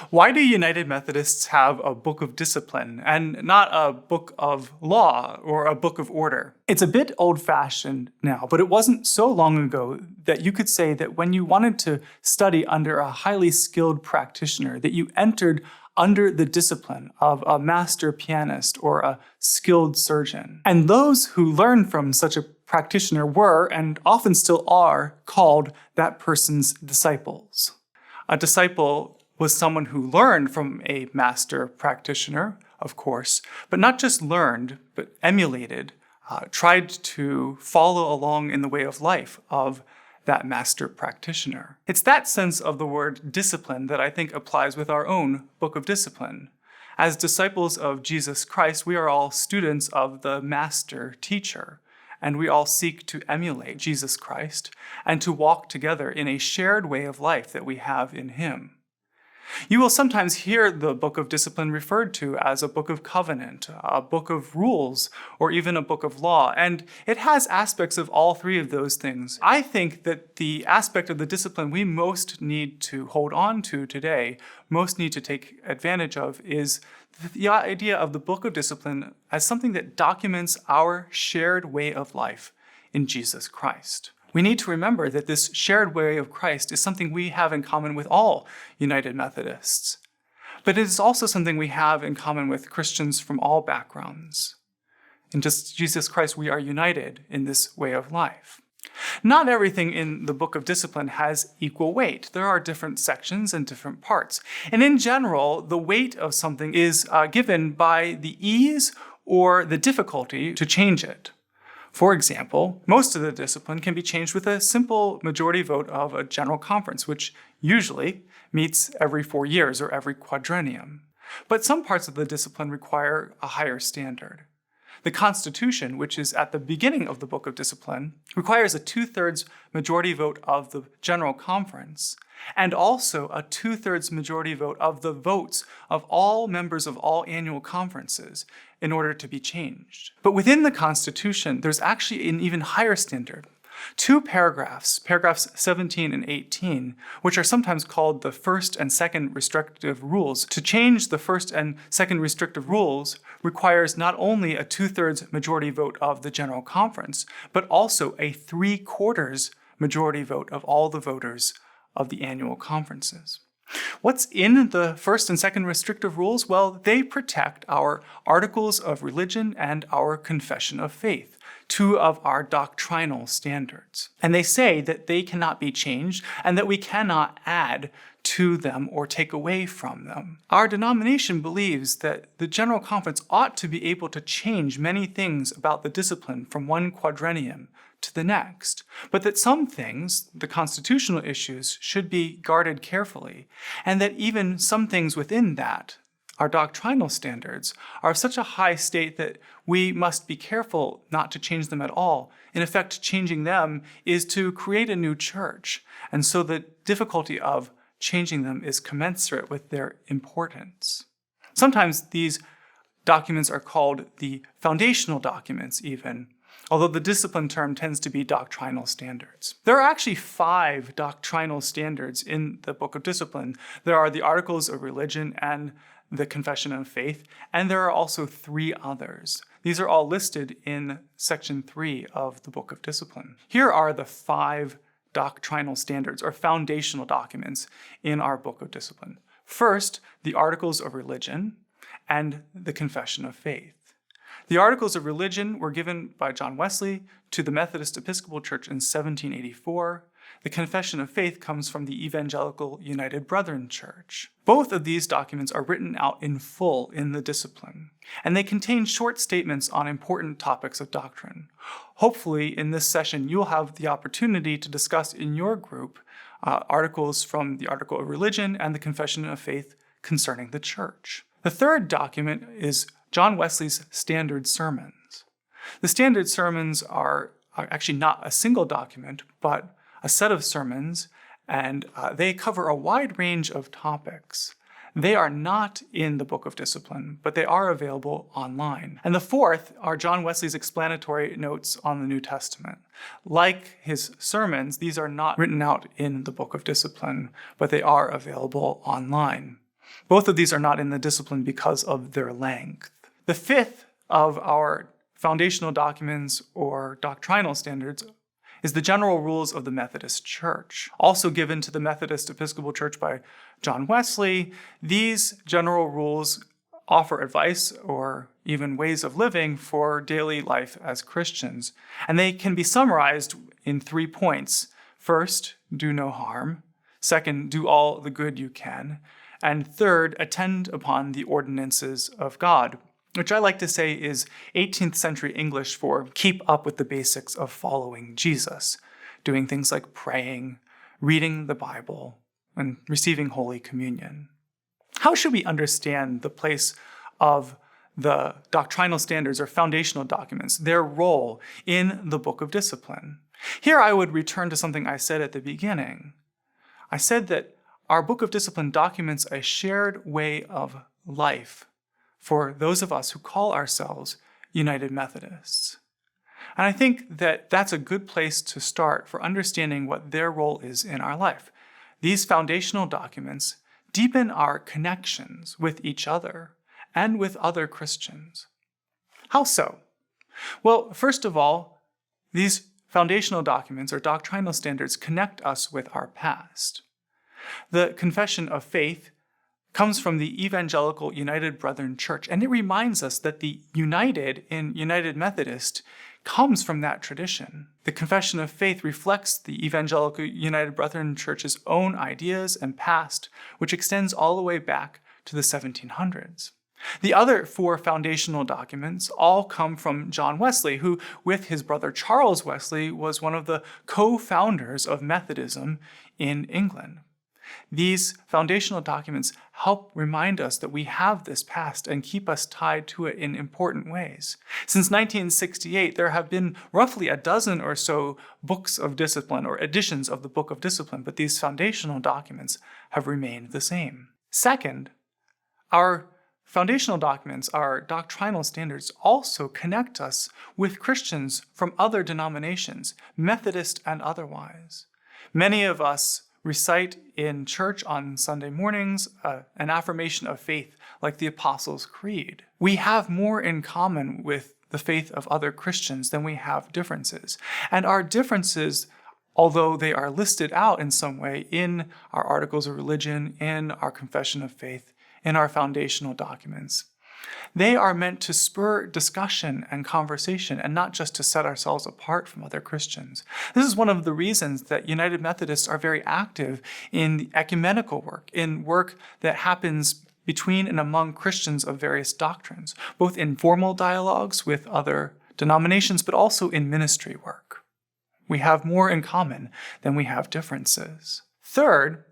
Why do United Methodists have a book of discipline and not a book of law or a book of order? It's a bit old-fashioned now, but it wasn't so long ago that you could say that when you wanted to study under a highly skilled practitioner, that you entered under the discipline of a master pianist or a skilled surgeon. And those who learned from such a practitioner were, and often still are, called that person's disciples. A disciple was someone who learned from a master practitioner, of course, but not just learned, but emulated, tried to follow along in the way of life of that master practitioner. It's that sense of the word discipline that I think applies with our own book of discipline. As disciples of Jesus Christ, we are all students of the master teacher, and we all seek to emulate Jesus Christ and to walk together in a shared way of life that we have in him. You will sometimes hear the book of discipline referred to as a book of covenant, a book of rules, or even a book of law, and it has aspects of all three of those things. I think that the aspect of the discipline we most need to hold on to today, most need to take advantage of, is the idea of the book of discipline as something that documents our shared way of life in Jesus Christ. We need to remember that this shared way of Christ is something we have in common with all United Methodists. But it is also something we have in common with Christians from all backgrounds. In just Jesus Christ, we are united in this way of life. Not everything in the book of discipline has equal weight. There are different sections and different parts. And in general, the weight of something is given by the ease or the difficulty to change it. For example, most of the discipline can be changed with a simple majority vote of a general conference, which usually meets every 4 years or every quadrennium. But some parts of the discipline require a higher standard. The Constitution, which is at the beginning of the book of discipline, requires a 2/3 majority vote of the general conference, and also a 2/3 majority vote of the votes of all members of all annual conferences in order to be changed. But within the Constitution, there's actually an even higher standard. 2 paragraphs 17 and 18, which are sometimes called the first and second restrictive rules. To change the first and second restrictive rules requires not only a 2/3 majority vote of the General Conference, but also a 3/4 majority vote of all the voters of the annual conferences. What's in the first and second restrictive rules? Well, they protect our articles of religion and our confession of faith, 2 of our doctrinal standards. And they say that they cannot be changed and that we cannot add to them or take away from them. Our denomination believes that the General Conference ought to be able to change many things about the discipline from one quadrennium to the next, but that some things, the constitutional issues, should be guarded carefully, and that even some things within that, our doctrinal standards, are of such a high state that we must be careful not to change them at all. In effect, changing them is to create a new church, and so the difficulty of changing them is commensurate with their importance. Sometimes these documents are called the foundational documents even, although the discipline term tends to be doctrinal standards. There are actually 5 doctrinal standards in the Book of Discipline. There are the Articles of Religion and the Confession of Faith, and there are also 3 others. These are all listed in section 3 of the Book of Discipline. Here are the 5 doctrinal standards, or foundational documents, in our Book of Discipline. First, the Articles of Religion and the Confession of Faith. The Articles of Religion were given by John Wesley to the Methodist Episcopal Church in 1784. The Confession of Faith comes from the Evangelical United Brethren Church. Both of these documents are written out in full in the discipline, and they contain short statements on important topics of doctrine. Hopefully, in this session, you'll have the opportunity to discuss in your group articles from the Article of Religion and the Confession of Faith concerning the church. The third document is John Wesley's Standard Sermons. The Standard Sermons are actually not a single document, but a set of sermons, and they cover a wide range of topics. They are not in the Book of Discipline, but they are available online. And the fourth are John Wesley's explanatory notes on the New Testament. Like his sermons, these are not written out in the Book of Discipline, but they are available online. Both of these are not in the discipline because of their length. The fifth of our foundational documents or doctrinal standards is the general rules of the Methodist Church, also given to the Methodist Episcopal Church by John Wesley. These general rules offer advice or even ways of living for daily life as Christians, and they can be summarized in 3 points. First, do no harm. Second, do all the good you can. And third, attend upon the ordinances of God, which I like to say is 18th century English for keep up with the basics of following Jesus, doing things like praying, reading the Bible, and receiving Holy Communion. How should we understand the place of the doctrinal standards or foundational documents, their role in the Book of Discipline? Here I would return to something I said at the beginning. I said that our Book of Discipline documents a shared way of life for those of us who call ourselves United Methodists. And I think that that's a good place to start for understanding what their role is in our life. These foundational documents deepen our connections with each other and with other Christians. How so? Well, first of all, these foundational documents or doctrinal standards connect us with our past. The Confession of Faith comes from the Evangelical United Brethren Church, and it reminds us that the United in United Methodist comes from that tradition. The Confession of Faith reflects the Evangelical United Brethren Church's own ideas and past, which extends all the way back to the 1700s. The other 4 foundational documents all come from John Wesley, who, with his brother Charles Wesley, was one of the co-founders of Methodism in England. These foundational documents help remind us that we have this past and keep us tied to it in important ways. Since 1968, there have been roughly a dozen or so books of discipline or editions of the Book of Discipline, but these foundational documents have remained the same. Second, our foundational documents, our doctrinal standards, also connect us with Christians from other denominations, Methodist and otherwise. Many of us recite in church on Sunday mornings an affirmation of faith like the Apostles' Creed. We have more in common with the faith of other Christians than we have differences. And our differences, although they are listed out in some way in our articles of religion, in our confession of faith, in our foundational documents, they are meant to spur discussion and conversation and not just to set ourselves apart from other Christians. This is one of the reasons that United Methodists are very active in ecumenical work, in work that happens between and among Christians of various doctrines, both in formal dialogues with other denominations, but also in ministry work. We have more in common than we have differences. Third,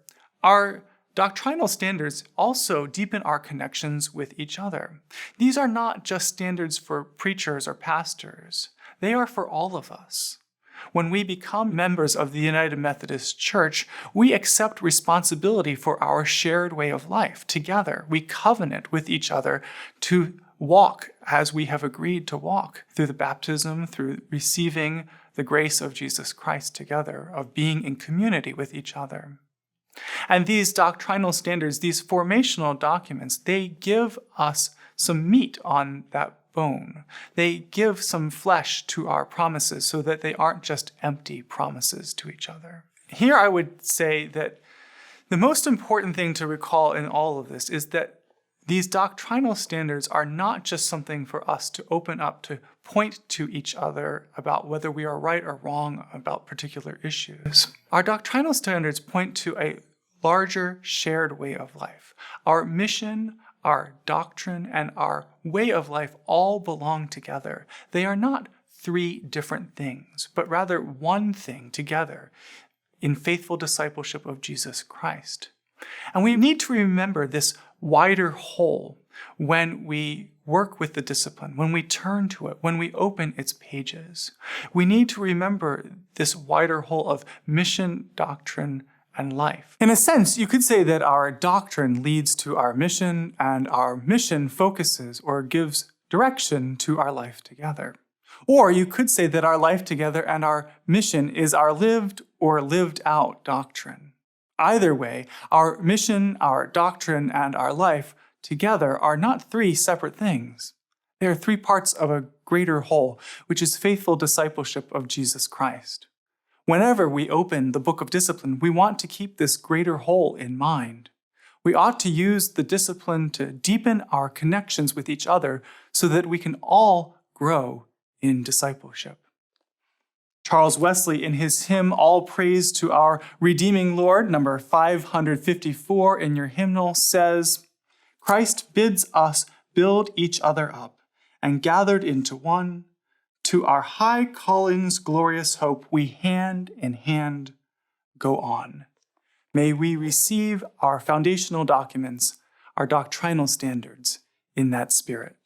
our doctrinal standards also deepen our connections with each other. These are not just standards for preachers or pastors. They are for all of us. When we become members of the United Methodist Church, we accept responsibility for our shared way of life together. We covenant with each other to walk as we have agreed to walk through the baptism, through receiving the grace of Jesus Christ together, of being in community with each other. And these doctrinal standards, these formational documents, they give us some meat on that bone. They give some flesh to our promises so that they aren't just empty promises to each other. Here I would say that the most important thing to recall in all of this is that these doctrinal standards are not just something for us to open up to point to each other about whether we are right or wrong about particular issues. Our doctrinal standards point to a larger shared way of life. Our mission, our doctrine, and our way of life all belong together. They are not 3 different things, but rather one thing together in faithful discipleship of Jesus Christ. And we need to remember this wider whole when we work with the discipline, when we turn to it, when we open its pages. We need to remember this wider whole of mission, doctrine, and life. In a sense, you could say that our doctrine leads to our mission, and our mission focuses or gives direction to our life together. Or you could say that our life together and our mission is our lived or lived out doctrine. Either way, our mission, our doctrine, and our life together are not three separate things. They are three parts of a greater whole, which is faithful discipleship of Jesus Christ. Whenever we open the book of discipline, we want to keep this greater whole in mind. We ought to use the discipline to deepen our connections with each other so that we can all grow in discipleship. Charles Wesley, in his hymn, All Praise to Our Redeeming Lord, number 554 in your hymnal, says, Christ bids us build each other up, and gathered into one, to our high calling's glorious hope, we hand in hand go on. May we receive our foundational documents, our doctrinal standards, in that spirit.